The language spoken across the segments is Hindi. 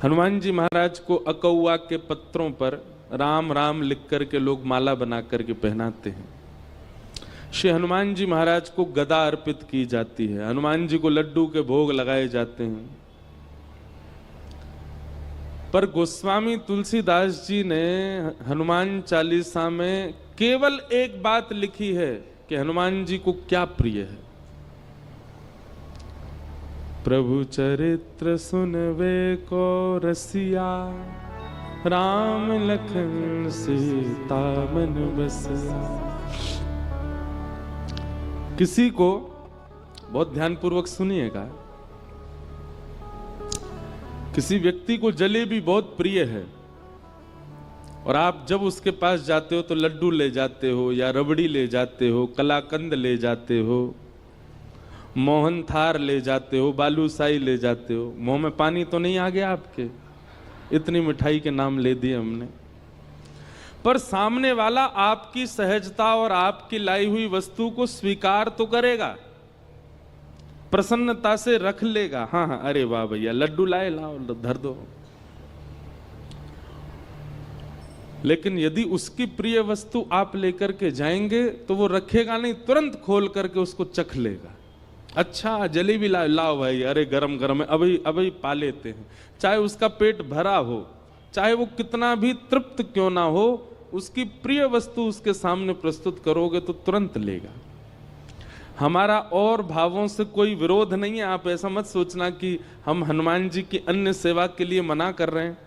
हनुमान जी महाराज को अकौआ के पत्रों पर राम राम लिख करके लोग माला बना करके पहनाते हैं। श्री हनुमान जी महाराज को गदा अर्पित की जाती है, हनुमान जी को लड्डू के भोग लगाए जाते हैं। पर गोस्वामी तुलसीदास जी ने हनुमान चालीसा में केवल एक बात लिखी है कि हनुमान जी को क्या प्रिय है। प्रभु चरित्र सुनवे को रसिया, राम लखन सीता मन बसिया। किसी को, बहुत ध्यानपूर्वक सुनिएगा, किसी व्यक्ति को जलेबी बहुत प्रिय है और आप जब उसके पास जाते हो तो लड्डू ले जाते हो या रबड़ी ले जाते हो, कलाकंद ले जाते हो, मोहन थार ले जाते हो, बालूशाही ले जाते हो। मुंह में पानी तो नहीं आ गया आपके? इतनी मिठाई के नाम ले दिए हमने। पर सामने वाला आपकी सहजता और आपकी लाई हुई वस्तु को स्वीकार तो करेगा, प्रसन्नता से रख लेगा। हाँ हाँ, अरे वाह भैया लड्डू लाए, लाओ धर दो। लेकिन यदि उसकी प्रिय वस्तु आप लेकर के जाएंगे तो वो रखेगा नहीं, तुरंत खोल करके उसको चख लेगा। अच्छा जलेबी लाओ भाई, अरे गरम गरम है, अभी अभी पा लेते हैं। चाहे उसका पेट भरा हो, चाहे वो कितना भी तृप्त क्यों ना हो, उसकी प्रिय वस्तु उसके सामने प्रस्तुत करोगे तो तुरंत लेगा। हमारा और भावों से कोई विरोध नहीं है। आप ऐसा मत सोचना कि हम हनुमान जी की अन्य सेवा के लिए मना कर रहे हैं।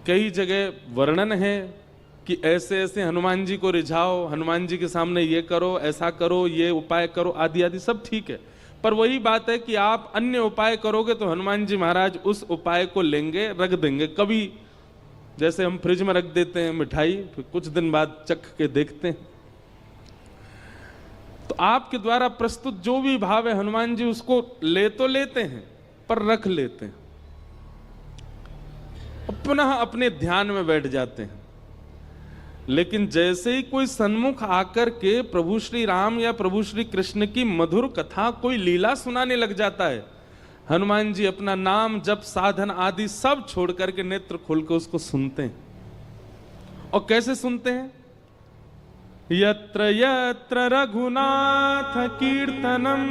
कई जगह वर्णन है कि ऐसे ऐसे हनुमान जी को रिझाओ, हनुमान जी के सामने ये करो, ऐसा करो, ये उपाय करो, आदि आदि सब ठीक है। पर वही बात है कि आप अन्य उपाय करोगे तो हनुमान जी महाराज उस उपाय को लेंगे, रख देंगे। कभी जैसे हम फ्रिज में रख देते हैं मिठाई, फिर कुछ दिन बाद चख के देखते हैं। तो आपके द्वारा प्रस्तुत जो भी भाव है, हनुमान जी उसको ले तो लेते हैं पर रख लेते हैं, पुनः अपने ध्यान में बैठ जाते हैं। लेकिन जैसे ही कोई सन्मुख आकर के प्रभु श्री राम या प्रभु श्री कृष्ण की मधुर कथा, कोई लीला सुनाने लग जाता है, हनुमान जी अपना नाम जप साधन आदि सब छोड़ करके नेत्र खोल के उसको सुनते हैं। और कैसे सुनते हैं? यत्र यत्र रघुनाथ कीर्तनम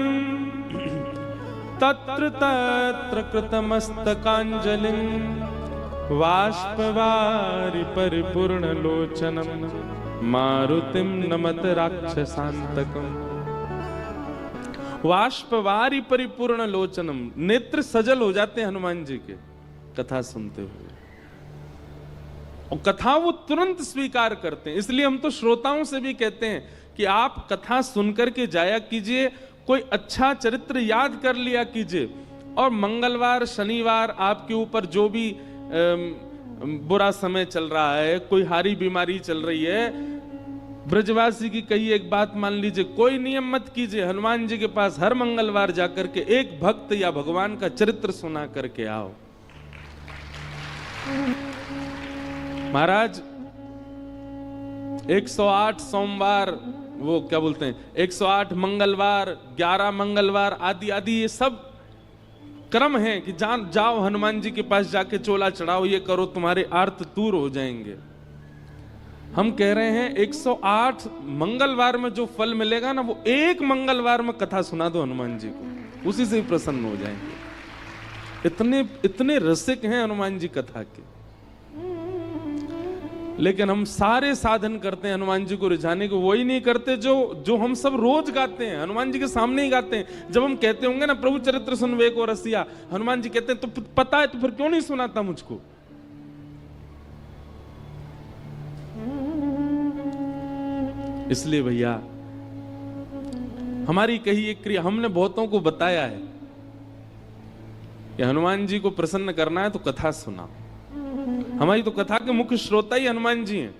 तत्र तत्र कृतमस्तकांजलिं बाष्पवारि परिपूर्ण लोचनम मारुतिम नमत राक्षसांतकम। बाष्पवारि परिपूर्ण लोचनम, नेत्र सजल हो जाते हैं हनुमान जी के कथा सुनते हुए, और कथा वो तुरंत स्वीकार करते हैं। इसलिए हम तो श्रोताओं से भी कहते हैं कि आप कथा सुनकर के जाया कीजिए, कोई अच्छा चरित्र याद कर लिया कीजिए, और मंगलवार शनिवार आपके ऊपर जो भी बुरा समय चल रहा है, कोई हारी बीमारी चल रही है, ब्रजवासी की कही एक बात मान लीजिए, कोई नियम मत कीजिए, हनुमान जी के पास हर मंगलवार जाकर के एक भक्त या भगवान का चरित्र सुना करके आओ। महाराज 108 सोमवार, वो क्या बोलते हैं, 108 मंगलवार, 11 मंगलवार आदि आदि, ये सब क्रम है कि जाओ हनुमान जी के पास जाके चोला चढ़ाओ, ये करो, तुम्हारे आर्त दूर हो जाएंगे। हम कह रहे हैं 108 मंगलवार में जो फल मिलेगा ना, वो एक मंगलवार में कथा सुना दो हनुमान जी को, उसी से ही प्रसन्न हो जाएंगे। इतने रसिक हैं हनुमान जी कथा के। लेकिन हम सारे साधन करते हैं हनुमान जी को रिझाने को, वही नहीं करते जो हम सब रोज गाते हैं, हनुमान जी के सामने ही गाते हैं। जब हम कहते होंगे ना प्रभु चरित्र सुन वे को रसिया, हनुमान जी कहते हैं तो पता है तो फिर क्यों नहीं सुनाता मुझको? इसलिए भैया हमारी कही एक क्रिया, हमने बहुतों को बताया है कि हनुमान जी को प्रसन्न करना है तो कथा सुनाओ। हमारी तो कथा के मुख्य श्रोता ही हनुमान जी हैं।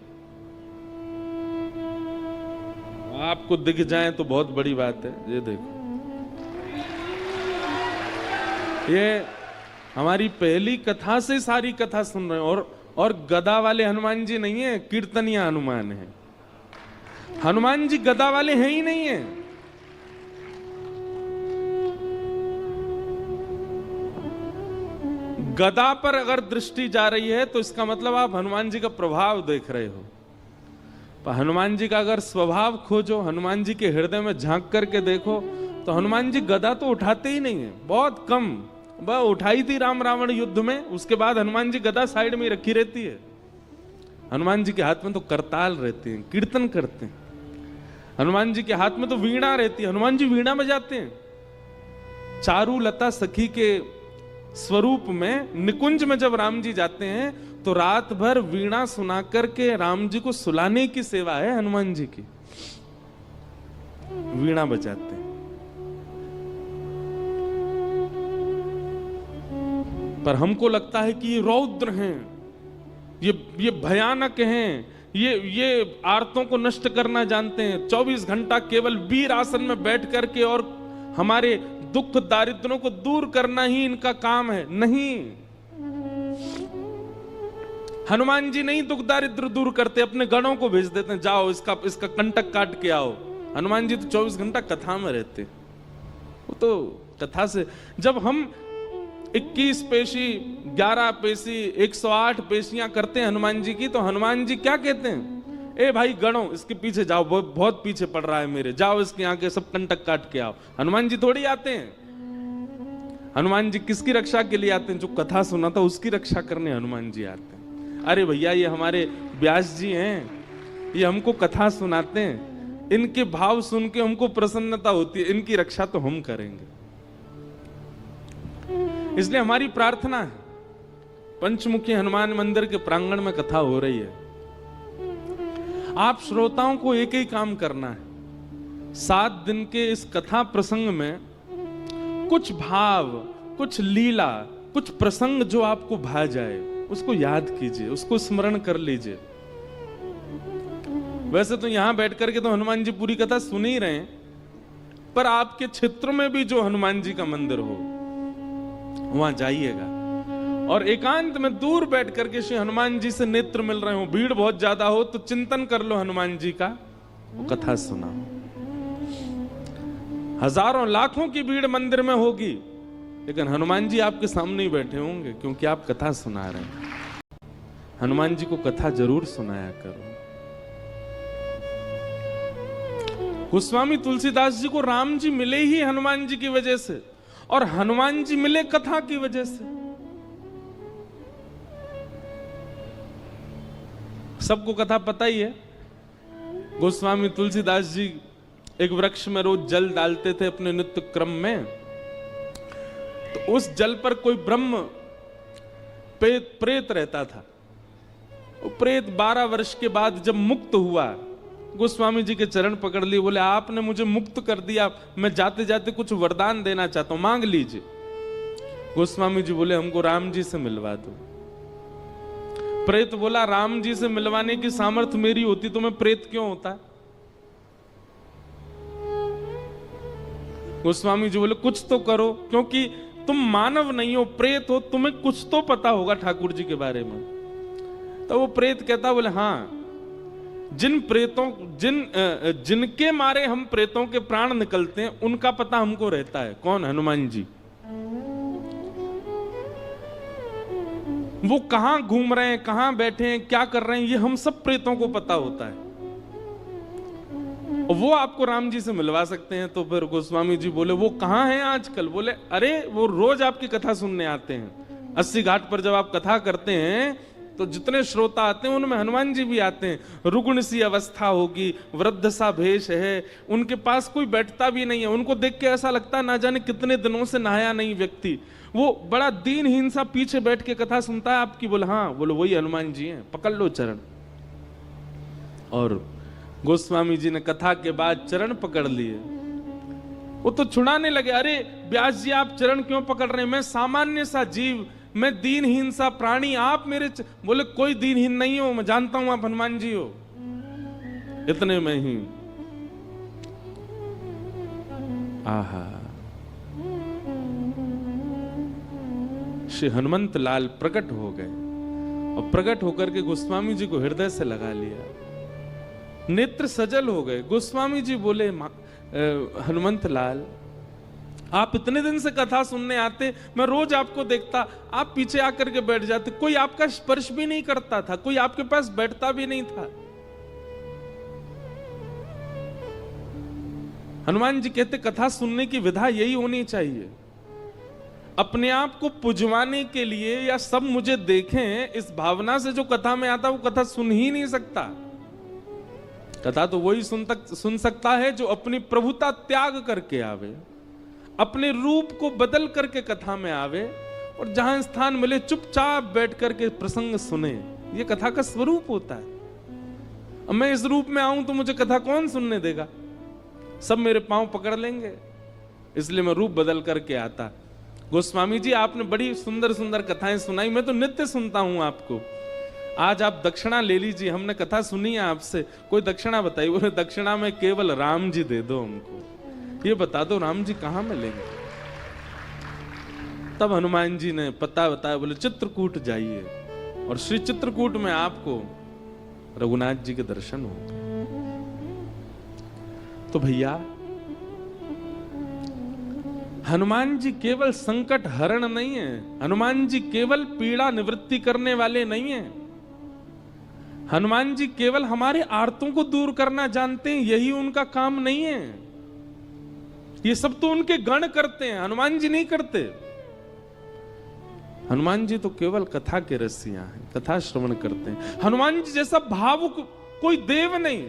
आपको दिख जाए तो बहुत बड़ी बात है। ये देखो, ये हमारी पहली कथा से सारी कथा सुन रहे हैं। और गदा वाले हनुमान जी नहीं है, कीर्तनिया हनुमान है। हनुमान जी गदा वाले हैं ही नहीं है। गदा पर अगर दृष्टि जा रही है तो इसका मतलब आप हनुमान जी का प्रभाव देख रहे हो। पर हनुमान जी का अगर स्वभाव खोजो, हनुमान जी के हृदय में झांक करके देखो, तो हनुमान जी गदा तो उठाते ही नहीं है, बहुत कम। वह उठाई थी राम रावण युद्ध में, उसके बाद हनुमान जी गदा साइड में रखी रहती है। हनुमान जी के हाथ में तो करताल रहते हैं, कीर्तन करते हैं। हनुमान जी के हाथ में तो वीणा रहती है, हनुमान जी वीणा बजाते हैं। चारुलता सखी के स्वरूप में निकुंज में जब राम जी जाते हैं तो रात भर वीणा सुना करके राम जी को सुलाने की सेवा है हनुमान जी की, वीणा बजाते हैं। पर हमको लगता है कि ये रौद्र हैं, ये भयानक हैं, ये आर्तों को नष्ट करना जानते हैं, 24 घंटा केवल वीर आसन में बैठ करके और हमारे दुख दारिद्रों को दूर करना ही इनका काम है। नहीं, हनुमान जी नहीं दुख दारिद्र दूर करते, अपने गणों को भेज देते हैं, जाओ इसका कंटक काट के आओ। हनुमान जी तो 24 घंटा कथा में रहते, वो तो कथा से। जब हम 21 पेशी 11 पेशी 108 पेशियां करते हैं हनुमान जी की, तो हनुमान जी क्या कहते हैं? ए भाई गणों, इसके पीछे जाओ, बहुत पीछे पड़ रहा है मेरे, जाओ इसके आगे सब कंटक काट के आओ। हनुमान जी थोड़ी आते हैं। हनुमान जी किसकी रक्षा के लिए आते हैं? जो कथा सुना था उसकी रक्षा करने हनुमान जी आते हैं। अरे भैया, ये हमारे व्यास जी हैं, ये हमको कथा सुनाते हैं, इनके भाव सुन के हमको प्रसन्नता होती है, इनकी रक्षा तो हम करेंगे। इसलिए हमारी प्रार्थना है, पंचमुखी हनुमान मंदिर के प्रांगण में कथा हो रही है, आप श्रोताओं को एक ही काम करना है। 7 दिन के इस कथा प्रसंग में कुछ भाव, कुछ लीला, कुछ प्रसंग जो आपको भा जाए उसको याद कीजिए, उसको स्मरण कर लीजिए। वैसे तो यहां बैठ करके तो हनुमान जी पूरी कथा सुन ही रहे हैं, पर आपके क्षेत्र में भी जो हनुमान जी का मंदिर हो वहां जाइएगा और एकांत में दूर बैठ करके श्री हनुमान जी से नेत्र मिल रहे हो, भीड़ बहुत ज्यादा हो तो चिंतन कर लो हनुमान जी का, वो कथा सुना। हजारों लाखों की भीड़ मंदिर में होगी, लेकिन हनुमान जी आपके सामने ही बैठे होंगे, क्योंकि आप कथा सुना रहे हैं। हनुमान जी को कथा जरूर सुनाया करो। गोस्वामी तुलसीदास जी को राम जी मिले ही हनुमान जी की वजह से, और हनुमान जी मिले कथा की वजह से। सबको कथा पता ही है। गोस्वामी तुलसीदास जी एक वृक्ष में रोज जल डालते थे अपने नित्य क्रम में, तो उस जल पर कोई ब्रह्म प्रेत रहता था। वो प्रेत 12 वर्ष के बाद जब मुक्त हुआ, गोस्वामी जी के चरण पकड़ लिए, बोले आपने मुझे मुक्त कर दिया, मैं जाते जाते कुछ वरदान देना चाहता हूं, मांग लीजिए। गोस्वामी जी बोले हमको राम जी से मिलवा दो। प्रेत बोला राम जी से मिलवाने की सामर्थ्य मेरी होती तो मैं प्रेत क्यों होता? गोस्वामी जी बोले कुछ तो करो, क्योंकि तुम मानव नहीं हो, प्रेत हो, तुम्हें कुछ तो पता होगा ठाकुर जी के बारे में। तो वो प्रेत कहता, बोले हाँ, जिनके मारे हम प्रेतों के प्राण निकलते हैं उनका पता हमको रहता है। कौन? हनुमान जी। वो कहां घूम रहे हैं, कहां बैठे हैं, क्या कर रहे हैं, ये हम सब प्रेतों को पता होता है। वो आपको राम जी से मिलवा सकते हैं। तो फिर गोस्वामी जी बोले वो कहां हैं आजकल? बोले अरे वो रोज आपकी कथा सुनने आते हैं। 80 घाट पर जब आप कथा करते हैं तो जितने श्रोता आते हैं उनमें हनुमान जी भी आते हैं। रुग्ण सी अवस्था होगी, वृद्ध सा भेष है, उनके पास कोई बैठता भी नहीं है, उनको देख के ऐसा लगता है ना जाने कितने दिनों से नहाया नहीं व्यक्ति, वो बड़ा दीनहीन सा पीछे बैठ के कथा सुनता है आपकी। बोले हाँ, बोले वही हनुमान जी हैं, पकड़ लो चरण। और गोस्वामी जी ने कथा के बाद चरण पकड़ लिए। वो तो छुड़ाने लगे, अरे व्यास जी आप चरण क्यों पकड़ रहे हैं, मैं सामान्य सा जीव, मैं दीनहीन सा प्राणी, आप मेरे बोले कोई दीनहीन नहीं हो, मैं जानता हूं आप हनुमान जी हो। इतने में ही आहा, श्री हनुमंत लाल प्रकट हो गए और प्रकट होकर के गोस्वामी जी को हृदय से लगा लिया, नेत्र सजल हो गए। गोस्वामी जी बोले हनुमंत लाल आप इतने दिन से कथा सुनने आते, मैं रोज आपको देखता, आप पीछे आकर के बैठ जाते, कोई आपका स्पर्श भी नहीं करता था, कोई आपके पास बैठता भी नहीं था। हनुमान जी कहते कथा सुनने की विधा यही होनी चाहिए। अपने आप को पुजवाने के लिए या सब मुझे देखें इस भावना से जो कथा में आता, वो कथा सुन ही नहीं सकता। कथा तो वही सुन सकता है जो अपनी प्रभुता त्याग करके आवे, अपने रूप को बदल करके कथा में आवे, और जहां स्थान मिले चुपचाप बैठ करके प्रसंग सुने। ये कथा का स्वरूप होता है। अब मैं इस रूप में आऊं तो मुझे कथा कौन सुनने देगा? सब मेरे पांव पकड़ लेंगे, इसलिए मैं रूप बदल करके आता। गोस्वामी जी, आपने बड़ी सुंदर सुंदर कथाएं सुनाई, मैं तो नित्य सुनता हूं आपको। आज आप दक्षिणा ले लीजिए, हमने कथा सुनी है आपसे, कोई दक्षिणा बताइए। बोले दक्षिणा में केवल राम जी दे दो हमको, ये बता दो राम जी कहां मिलेंगे। तब हनुमान जी ने पता बताया, बोले चित्रकूट जाइए, और श्री चित्रकूट में आपको रघुनाथ जी के दर्शन होंगे। तो भैया, हनुमान जी केवल संकट हरण नहीं है, हनुमान जी केवल पीड़ा निवृत्ति करने वाले नहीं हैं। हनुमान जी केवल हमारे आर्तों को दूर करना जानते हैं, यही उनका काम नहीं है। ये सब तो उनके गण करते हैं, हनुमान जी नहीं करते। हनुमान जी तो केवल कथा के रसिया हैं, कथा श्रवण करते हैं। हनुमान जी जैसा भावुक कोई देव नहीं,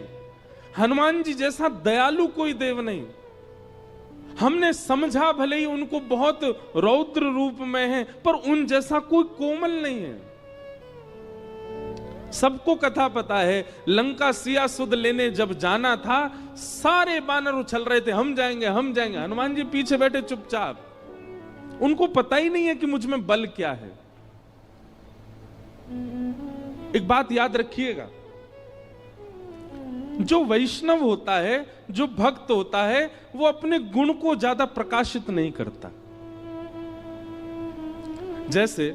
हनुमान जी जैसा दयालु कोई देव नहीं। हमने समझा भले ही उनको बहुत रौद्र रूप में है, पर उन जैसा कोई कोमल नहीं है। सबको कथा पता है, लंका सिया सुध लेने जब जाना था, सारे बानर उछल रहे थे, हम जाएंगे हम जाएंगे। हनुमान जी पीछे बैठे चुपचाप, उनको पता ही नहीं है कि मुझ में बल क्या है। एक बात याद रखिएगा, जो वैष्णव होता है, जो भक्त होता है, वो अपने गुण को ज्यादा प्रकाशित नहीं करता। जैसे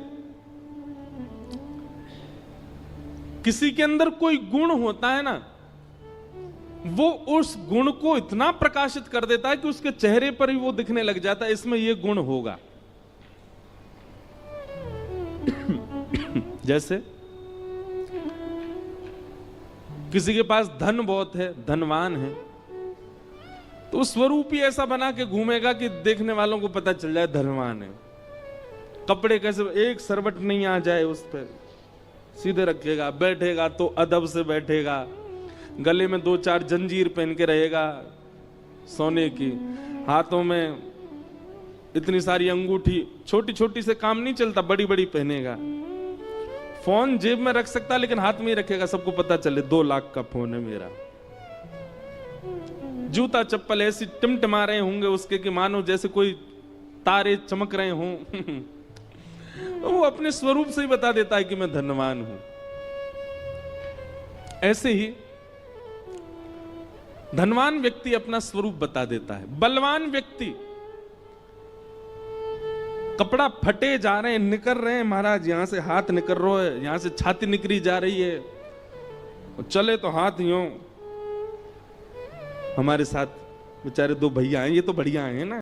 किसी के अंदर कोई गुण होता है ना, वो उस गुण को इतना प्रकाशित कर देता है कि उसके चेहरे पर ही वो दिखने लग जाता है, इसमें ये गुण होगा। जैसे किसी के पास धन बहुत है, धनवान है, तो स्वरूप ही ऐसा बना के घूमेगा कि देखने वालों को पता चल जाए धनवान है। कपड़े कैसे, एक सरवट नहीं आ जाए उस पर, सीधे रखेगा, बैठेगा तो अदब से बैठेगा, गले में 2-4 जंजीर पहन के रहेगा सोने की, हाथों में इतनी सारी अंगूठी, छोटी छोटी से काम नहीं चलता, बड़ी बड़ी पहनेगा। फोन जेब में रख सकता लेकिन हाथ में ही रखेगा, सबको पता चले 2 लाख का फोन है मेरा। जूता चप्पल ऐसी टिमटिमा रहे होंगे उसके कि मानो जैसे कोई तारे चमक रहे हों। वो अपने स्वरूप से ही बता देता है कि मैं धनवान हूं। ऐसे ही धनवान व्यक्ति अपना स्वरूप बता देता है। बलवान व्यक्ति, कपड़ा फटे जा रहे हैं, निकल रहे हैं महाराज, यहां से हाथ निकल रहा है, यहां से छाती निकली जा रही है, चले तो हाथ यूं। हमारे साथ बेचारे 2 भैया हैं, ये तो बढ़िया हैं ना,